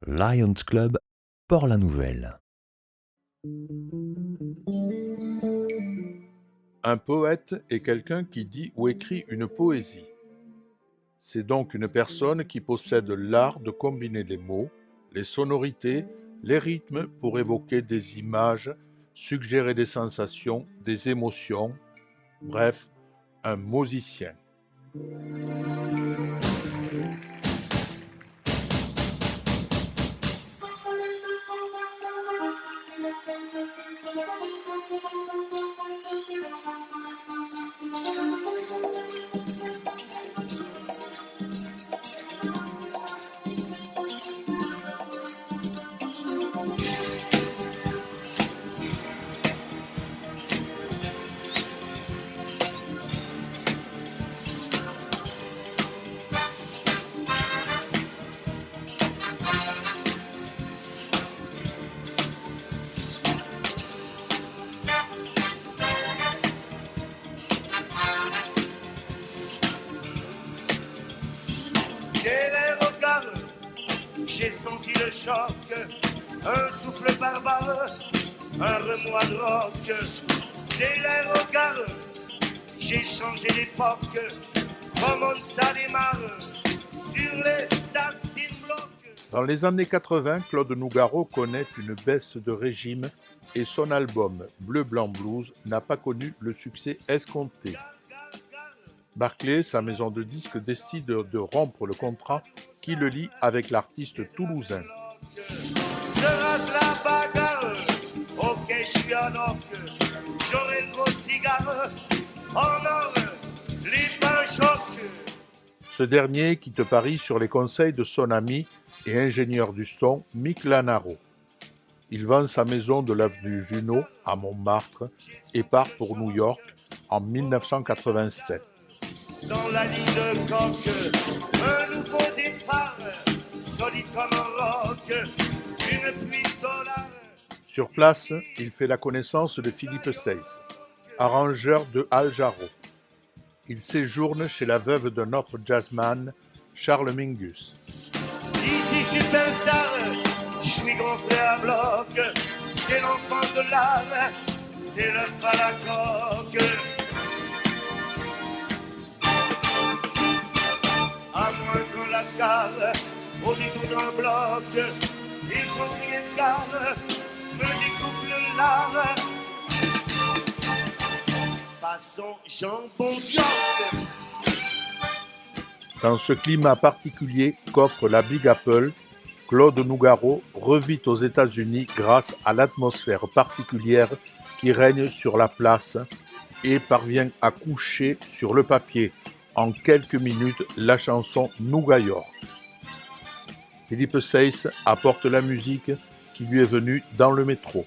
Lions Club, Port-la-Nouvelle. Un poète est quelqu'un qui dit ou écrit une poésie. C'est donc une personne qui possède l'art de combiner les mots, les sonorités, les rythmes pour évoquer des images, suggérer des sensations, des émotions, bref, un musicien. J'ai les regards, j'ai senti le choc, un souffle barbare, un remoi de roc. J'ai les regards, j'ai changé d'époque, comment ça démarre sur les starting blocks. Dans les années 80, Claude Nougaro connaît une baisse de régime et son album Bleu Blanc Blues n'a pas connu le succès escompté. Barclay, sa maison de disques, décide de rompre le contrat qui le lie avec l'artiste toulousain. Sera-ce la bagarre? Ok, je suis en or, j'aurai le gros cigare, en or, les mains choc. Ce dernier quitte Paris sur les conseils de son ami et ingénieur du son Mick Lanaro. Il vend sa maison de l'avenue Junot à Montmartre et part pour New York en 1987. Dans la ligne de coque, un nouveau départ, solide comme un roc, une pluie de dollars. Sur place, il fait la connaissance de Philippe Seyss, arrangeur de Al Jarreau. Il séjourne chez la veuve d'un autre jazzman, Charles Mingus. Ici superstar, je suis gonflé à bloc, c'est l'enfant de l'âme, c'est l'œuf à la coque. À moins qu'on la scale, au détour d'un bloc, ils sont criés de gare, me découpent le lard. Façon jambon d'York. Dans ce climat particulier qu'offre la Big Apple, Claude Nougaro revit aux États-Unis grâce à l'atmosphère particulière qui règne sur la place et parvient à coucher sur le papier en quelques minutes la chanson Nouga York. Philippe Seyss apporte la musique qui lui est venue dans le métro.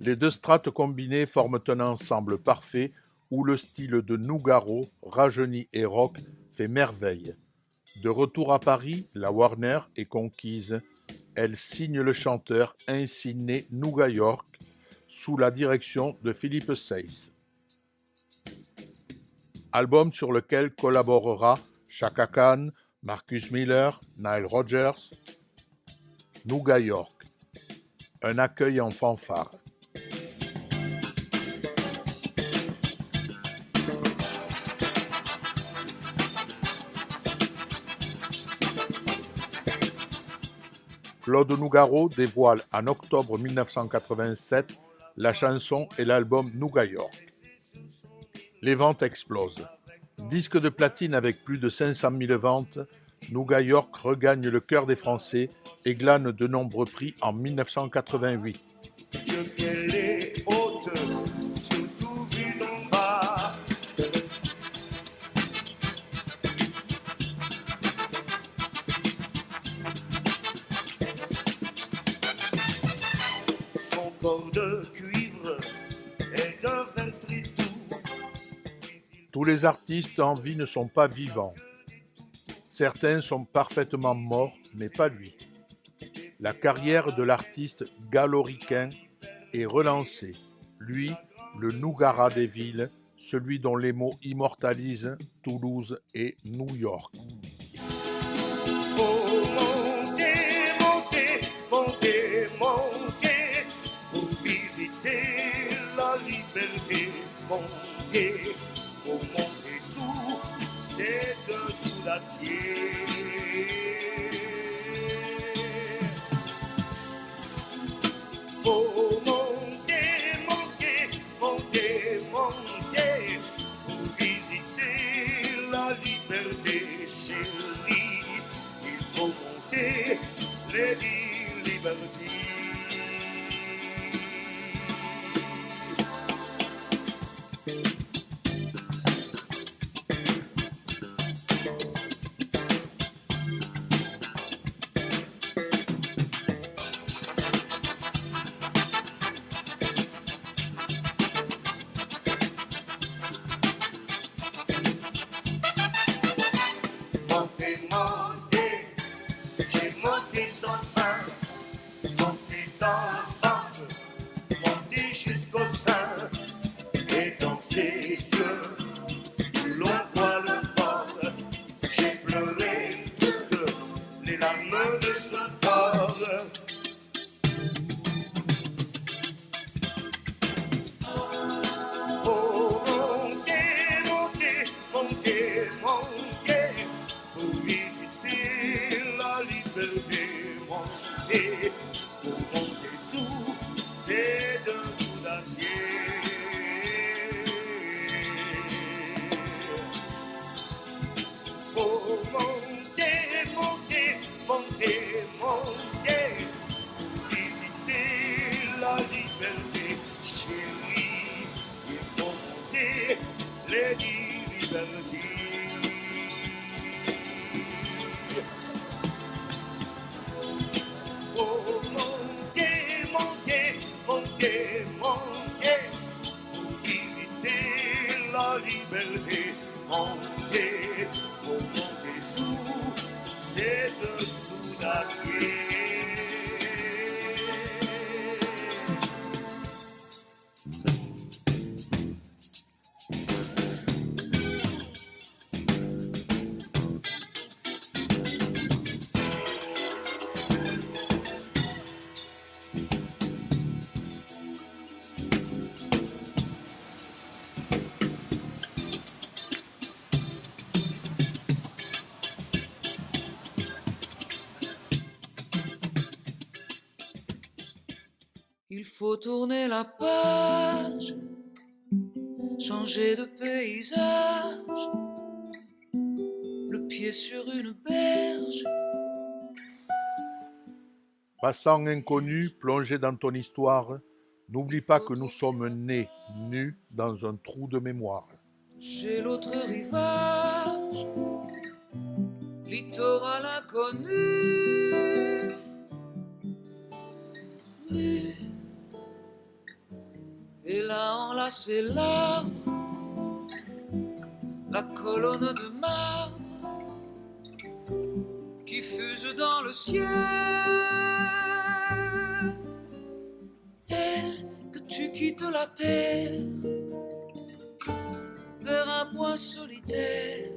Les deux strates combinées forment un ensemble parfait où le style de Nougaro, rajeuni et rock, fait merveille. De retour à Paris, la Warner est conquise. Elle signe le chanteur ainsi né Nouga York sous la direction de Philippe Seyss. Album sur lequel collaborera Chaka Khan, Marcus Miller, Nile Rodgers. Nouga York, un accueil en fanfare. Claude Nougaro dévoile en octobre 1987 la chanson et l'album Nouga York. Les ventes explosent. Disque de platine avec plus de 500 000 ventes, Nougat York regagne le cœur des Français et glane de nombreux prix en 1988. Dieu qu'elle est haute, surtout vue d'en bas. Son corps de cuivre est d'un veltri tout. Tous les artistes en vie ne sont pas vivants. Certains sont parfaitement morts, mais pas lui. La carrière de l'artiste gallo-ricain est relancée. Lui, le Nougara des villes, celui dont les mots immortalisent Toulouse et New York. Faut monter, monter, monter, monter pour visiter la liberté. Monter, pour monter sous ces dessous d'acier. Faut monter, monter, monter, monter pour visiter la liberté, chérie. Il faut monter les libertés. Montez, montez, j'ai monté sans fin. Montez dans le ventre, montez jusqu'au sein. Et dans ses yeux, l'on voit le bord. J'ai pleuré toutes les larmes de ce corps. Faut monter, monter, monter, monter pour visiter la liberté. Monter, pour monter sous ces dessous d'acier. Faut monter, monter, monter, monter pour visiter la liberté. Chérie, il faut monter les libertés. Faut monter, monter, monter, monter pour visiter la liberté. Monter, faut monter sous ces dessous d'acier. Il faut tourner la page, changer de paysage, le pied sur une berge. Passant inconnu, plongé dans ton histoire, n'oublie pas que nous sommes nés, nus, dans un trou de mémoire. Chez l'autre rivage, littoral inconnu, nu. Et là enlacé l'arbre, la colonne de marbre qui fuse dans le ciel, tel que tu quittes la terre vers un point solitaire,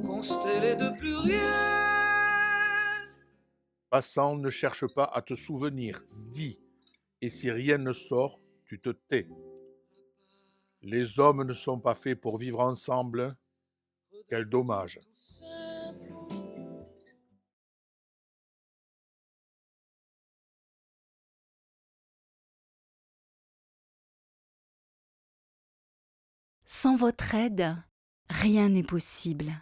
constellé de pluriel. Passant, ne cherche pas à te souvenir, dis. Et si rien ne sort, tu te tais. Les hommes ne sont pas faits pour vivre ensemble. Quel dommage. Tout simple. Sans votre aide, rien n'est possible.